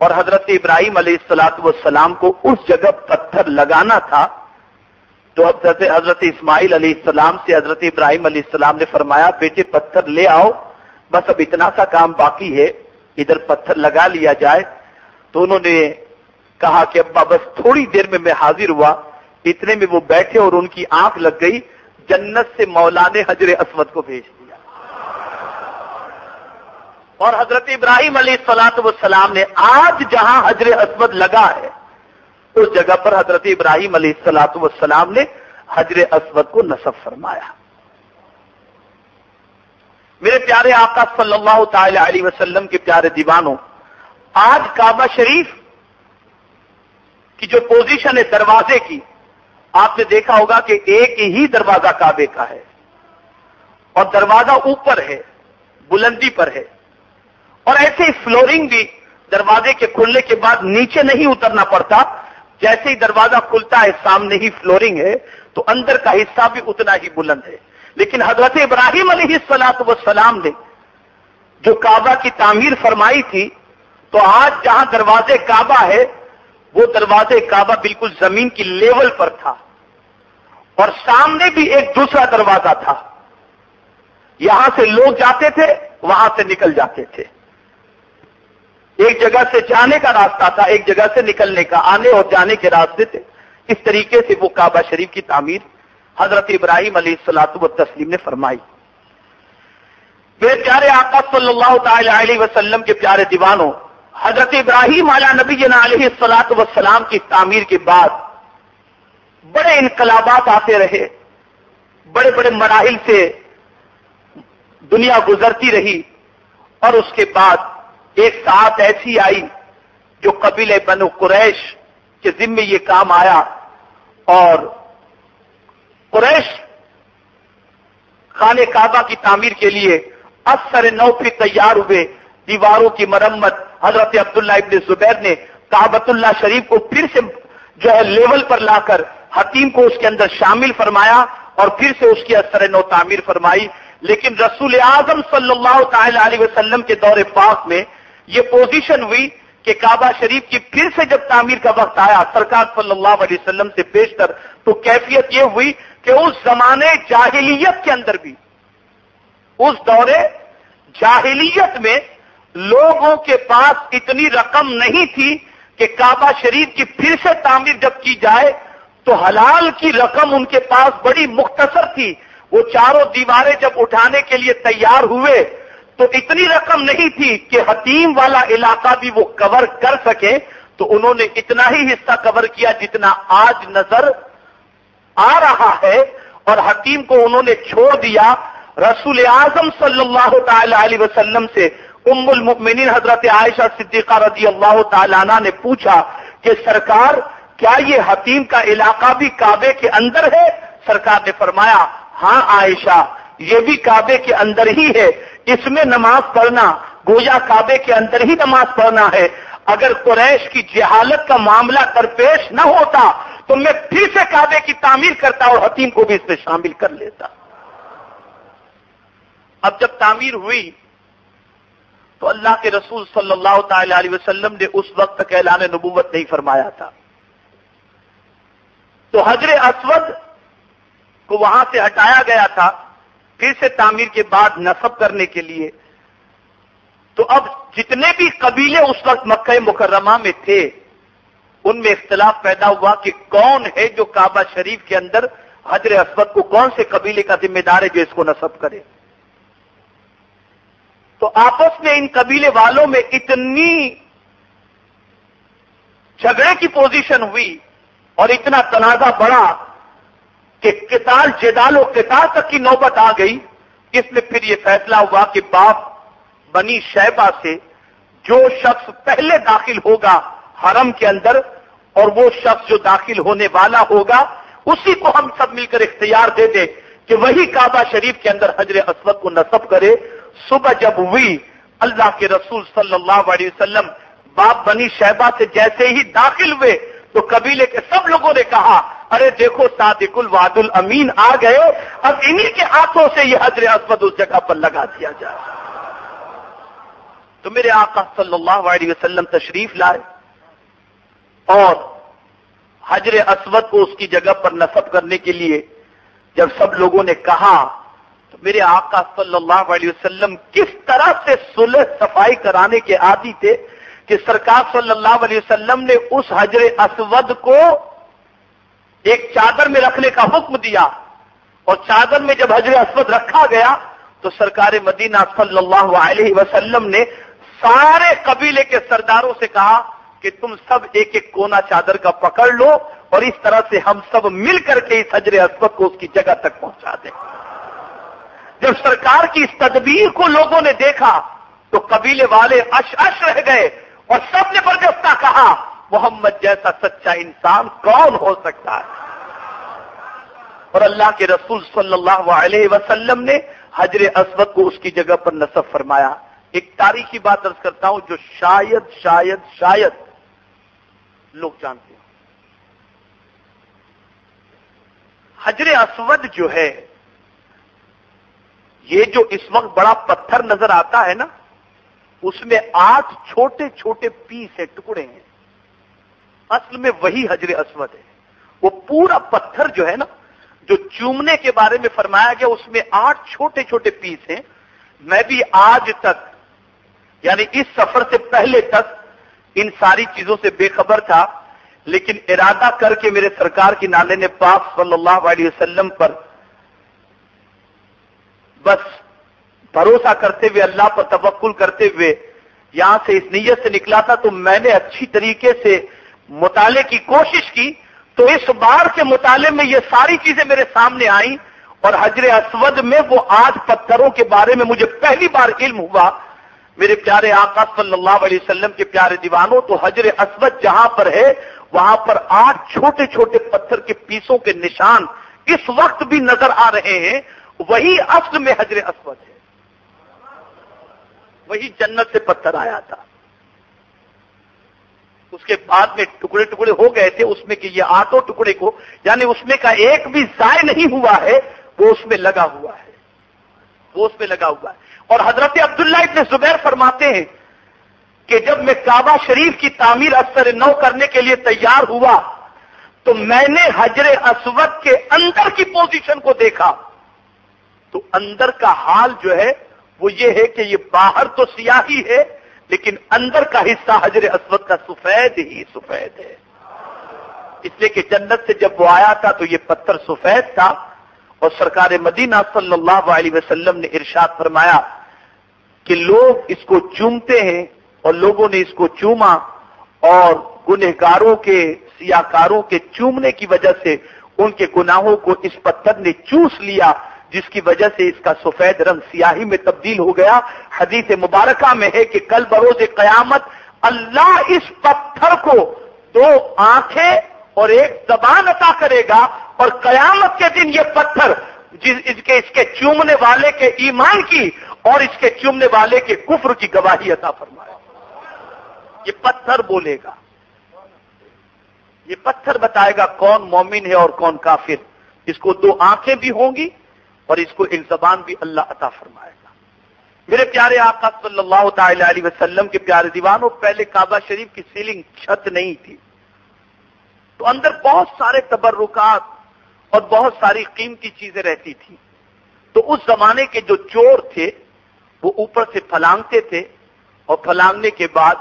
اور حضرت ابراہیم علیہ السلام کو اس جگہ پتھر لگانا تھا، تو حضرت اسماعیل علیہ السلام سے حضرت ابراہیم علیہ السلام نے فرمایا بیٹے پتھر لے آؤ، بس اب اتنا سا کام باقی ہے، ادھر پتھر لگا لیا جائے۔ تو انہوں نے کہا کہ ابا بس تھوڑی دیر میں حاضر ہوا، اتنے میں وہ بیٹھے اور ان کی آنکھ لگ گئی، جنت سے مولا نے حجر اسود کو بھیج دیا، اور حضرت ابراہیم علیہ السلام نے آج جہاں حجر اسود لگا ہے اس جگہ پر حضرت ابراہیم علیہ السلام نے حجر اسود کو نصب فرمایا۔ میرے پیارے آقا صلی اللہ تعالی علیہ وسلم کے پیارے دیوانوں، آج کعبہ شریف کی جو پوزیشن ہے دروازے کی، آپ نے دیکھا ہوگا کہ ایک ہی دروازہ کعبے کا ہے، اور دروازہ اوپر ہے، بلندی پر ہے، اور ایسے فلورنگ بھی دروازے کے کھلنے کے بعد نیچے نہیں اترنا پڑتا، جیسے ہی دروازہ کھلتا ہے سامنے ہی فلورنگ ہے، تو اندر کا حصہ بھی اتنا ہی بلند ہے۔ لیکن حضرت ابراہیم علیہ السلام نے جو کعبہ کی تعمیر فرمائی تھی، تو آج جہاں دروازے کعبہ ہے وہ دروازے کعبہ بالکل زمین کی لیول پر تھا، اور سامنے بھی ایک دوسرا دروازہ تھا، یہاں سے لوگ جاتے تھے وہاں سے نکل جاتے تھے، ایک جگہ سے جانے کا راستہ تھا، ایک جگہ سے نکلنے کا، آنے اور جانے کے راستے تھے۔ اس طریقے سے وہ کعبہ شریف کی تعمیر حضرت ابراہیم علیہ السلام نے فرمائی۔ میرے پیارے آقا صلی اللہ تعالی علیہ وسلم کے پیارے دیوانوں، حضرت ابراہیم علی نبینا علیہ السلام کی تعمیر کے بعد بڑے انقلابات آتے رہے، بڑے بڑے مراحل سے دنیا گزرتی رہی، اور اس کے بعد ایک ساعت ایسی آئی جو قبیلہ بنو قریش کے ذمے یہ کام آیا، اور قریش خانہ کعبہ کی تعمیر کے لیے اثر نو پہ تیار ہوئے، دیواروں کی مرمت حضرت عبداللہ ابن زبیر نے کعبۃ اللہ شریف کو پھر سے جو ہے لیول پر لا کر حتیم کو اس کے اندر شامل فرمایا، اور پھر سے اس کی اثر نو تعمیر فرمائی۔ لیکن رسول اعظم صلی اللہ تعالی علیہ وسلم کے دور پاک میں یہ پوزیشن ہوئی کہ کعبہ شریف کی پھر سے جب تعمیر کا وقت آیا سرکار صلی اللہ علیہ وسلم سے بیشتر، تو کیفیت یہ ہوئی کہ اس زمانے جاہلیت کے اندر بھی، اس دور جاہلیت میں لوگوں کے پاس اتنی رقم نہیں تھی کہ کعبہ شریف کی پھر سے تعمیر جب کی جائے تو حلال کی رقم ان کے پاس بڑی مختصر تھی۔ وہ چاروں دیواریں جب اٹھانے کے لیے تیار ہوئے تو اتنی رقم نہیں تھی کہ حتیم والا علاقہ بھی وہ کور کر سکے، تو انہوں نے اتنا ہی حصہ کور کیا جتنا آج نظر آ رہا ہے، اور حتیم کو انہوں نے چھوڑ دیا۔ رسول اعظم صلی اللہ تعالی علیہ وسلم سے ام المؤمنین حضرت عائشہ صدیقہ رضی اللہ تعالی عنہ نے پوچھا کہ سرکار کیا یہ حتیم کا علاقہ بھی کعبے کے اندر ہے؟ سرکار نے فرمایا ہاں عائشہ، یہ بھی کعبے کے اندر ہی ہے، اس میں نماز پڑھنا گویا کعبے کے اندر ہی نماز پڑھنا ہے۔ اگر قریش کی جہالت کا معاملہ درپیش نہ ہوتا تو میں پھر سے کعبے کی تعمیر کرتا اور حتیم کو بھی اس میں شامل کر لیتا۔ اب جب تعمیر ہوئی تو اللہ کے رسول صلی اللہ تعالی علیہ وسلم نے اس وقت تک اعلان نبوت نہیں فرمایا تھا، تو حجر اسود کو وہاں سے ہٹایا گیا تھا پھر سے تعمیر کے بعد نصب کرنے کے لیے۔ تو اب جتنے بھی قبیلے اس وقت مکہ مکرمہ میں تھے ان میں اختلاف پیدا ہوا کہ کون ہے جو کعبہ شریف کے اندر حجر اسود کو، کون سے قبیلے کا ذمہ دار ہے جو اس کو نصب کرے۔ تو آپس میں ان قبیلے والوں میں اتنی جھگڑے کی پوزیشن ہوئی اور اتنا تنازع بڑھا کہ قتال جدال و قتال تک کی نوبت آ گئی۔ اس میں پھر یہ فیصلہ ہوا کہ باپ بنی شیبہ سے جو شخص پہلے داخل ہوگا حرم کے اندر، اور وہ شخص جو داخل ہونے والا ہوگا اسی کو ہم سب مل کر اختیار دے دیں کہ وہی کعبہ شریف کے اندر حجر اسود کو نصب کرے۔ صبح جب ہوئی اللہ کے رسول صلی اللہ علیہ وسلم باپ بنی شیبہ سے جیسے ہی داخل ہوئے تو قبیلے کے سب لوگوں نے کہا ارے دیکھو صادق الوعد الامین آ گئے، اب انہی کے ہاتھوں سے یہ حجر اسود اس جگہ پر لگا دیا جائے۔ تو میرے آقا صلی اللہ علیہ وسلم تشریف لائے اور حجر اسود کو اس کی جگہ پر نصب کرنے کے لیے جب سب لوگوں نے کہا تو میرے آقا صلی اللہ علیہ وسلم کس طرح سے صلح صفائی کرانے کے عادی تھے کہ سرکار صلی اللہ علیہ وسلم نے اس حجر اسود کو ایک چادر میں رکھنے کا حکم دیا، اور چادر میں جب حجر اسود رکھا گیا تو سرکار مدینہ صلی اللہ علیہ وسلم نے سارے قبیلے کے سرداروں سے کہا کہ تم سب ایک ایک کونا چادر کا پکڑ لو اور اس طرح سے ہم سب مل کر کے اس حجر اسود کو اس کی جگہ تک پہنچا دیں۔ جب سرکار کی اس تدبیر کو لوگوں نے دیکھا تو قبیلے والے اش رہ گئے اور سب نے برجستہ کہا محمد جیسا سچا انسان کون ہو سکتا ہے؟ اور اللہ کے رسول صلی اللہ علیہ وسلم نے حجر اسود کو اس کی جگہ پر نصب فرمایا۔ ایک تاریخی بات عرض کرتا ہوں جو شاید لوگ جانتے ہیں۔ حجر اسود جو ہے یہ جو اس وقت بڑا پتھر نظر آتا ہے نا، اس میں 8 چھوٹے چھوٹے پیس ہیں، ٹکڑے ہیں، اصل میں وہی حجر اسود ہے۔ وہ پورا پتھر جو ہے نا، جو چومنے کے بارے میں فرمایا گیا اس میں 8 چھوٹے چھوٹے پیس ہیں۔ میں بھی آج تک یعنی اس سفر سے پہلے تک ان ساری چیزوں سے بے خبر تھا، لیکن ارادہ کر کے میرے سرکار کی نالین پاک صلی اللہ علیہ وسلم پر بس بھروسہ کرتے ہوئے، اللہ پر توکل کرتے ہوئے یہاں سے اس نیت سے نکلا تھا، تو میں نے اچھی طریقے سے مطالعے کی کوشش کی، تو اس بار کے مطالعے میں یہ ساری چیزیں میرے سامنے آئیں، اور حجر اسود میں وہ 8 پتھروں کے بارے میں مجھے پہلی بار علم ہوا۔ میرے پیارے آقا صلی اللہ علیہ وسلم کے پیارے دیوانوں، تو حجر اسود جہاں پر ہے وہاں پر 8 چھوٹے چھوٹے پتھر کے پیسوں کے نشان اس وقت بھی نظر آ رہے ہیں۔ وہی اصل میں حجر اسود ہے، وہی جنت سے پتھر آیا تھا۔ اس کے بعد میں ٹکڑے ٹکڑے ہو گئے تھے اس میں کہ یہ 8 ٹکڑے کو یعنی اس میں کا ایک بھی ضائع نہیں ہوا ہے، وہ اس میں لگا ہوا ہے، وہ اس میں لگا ہوا ہے۔ اور حضرت عبداللہ ابن زبیر فرماتے ہیں کہ جب میں کعبہ شریف کی تعمیر اثر نو کرنے کے لیے تیار ہوا تو میں نے حجر اسود کے اندر کی پوزیشن کو دیکھا، تو اندر کا حال جو ہے وہ یہ ہے کہ یہ باہر تو سیاہی ہے لیکن اندر کا حصہ حجر اسود کا سفید ہی سفید ہے، اس لیے کہ جنت سے جب وہ آیا تھا تو یہ پتھر سفید تھا۔ اور سرکار مدینہ صلی اللہ علیہ وسلم نے ارشاد فرمایا کہ لوگ اس کو چومتے ہیں، اور لوگوں نے اس کو چوما، اور گنہگاروں کے، سیاکاروں کے چومنے کی وجہ سے ان کے گناہوں کو اس پتھر نے چوس لیا، جس کی وجہ سے اس کا سفید رنگ سیاہی میں تبدیل ہو گیا۔ حدیث مبارکہ میں ہے کہ کل بروز قیامت اللہ اس پتھر کو 2 آنکھیں اور 1 زبان عطا کرے گا، اور قیامت کے دن یہ پتھر اس کے چومنے والے کے ایمان کی اور اس کے چومنے والے کے کفر کی گواہی عطا فرمائے۔ یہ پتھر بولے گا، یہ پتھر بتائے گا کون مومن ہے اور کون کافر۔ اس کو 2 آنکھیں بھی ہوں گی اور اس کو 1 زبان بھی اللہ عطا فرمائے گا۔ میرے پیارے آقا صلی اللہ تعالی علیہ وسلم کے پیارے دیوانوں، پہلے کعبہ شریف کی سیلنگ چھت نہیں تھی، تو اندر بہت سارے تبرکات اور بہت ساری قیمتی چیزیں رہتی تھیں۔ تو اس زمانے کے جو چور تھے وہ اوپر سے پھلانگتے تھے، اور پھلانگنے کے بعد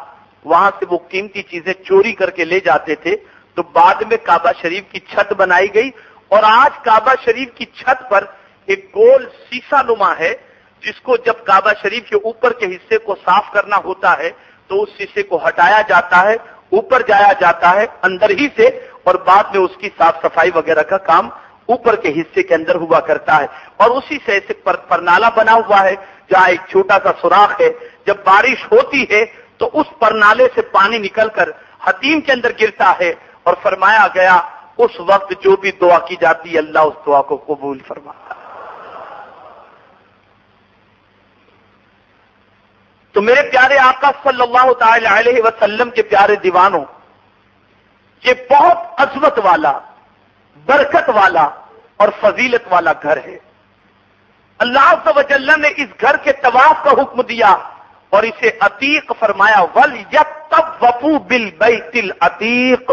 وہاں سے وہ قیمتی چیزیں چوری کر کے لے جاتے تھے۔ تو بعد میں کعبہ شریف کی چھت بنائی گئی، اور آج کعبہ شریف کی چھت پر ایک گول سیسا نما ہے، جس کو جب کعبہ شریف کے اوپر کے حصے کو صاف کرنا ہوتا ہے تو اس شیشے کو ہٹایا جاتا ہے، اوپر جایا جاتا ہے اندر ہی سے، اور بعد میں اس کی صاف صفائی وغیرہ کا کام اوپر کے حصے کے اندر ہوا کرتا ہے۔ اور اسی سے ایسے پرنالا بنا ہوا ہے جہاں ایک چھوٹا سا سوراخ ہے، جب بارش ہوتی ہے تو اس پرنالے سے پانی نکل کر حتیم کے اندر گرتا ہے، اور فرمایا گیا اس وقت جو بھی دعا کی جاتی ہے اللہ اس دعا کو قبول فرماتا ہے۔ تو میرے پیارے آقا صلی اللہ تعالی علیہ وسلم کے پیارے دیوانوں، یہ بہت عظمت والا، برکت والا اور فضیلت والا گھر ہے۔ اللہ عز و جل نے اس گھر کے طواف کا حکم دیا، اور اسے عتیق فرمایا، وَلْيَطَّوَّفُوا بِالْبَيْتِ الْعَتِيقِ،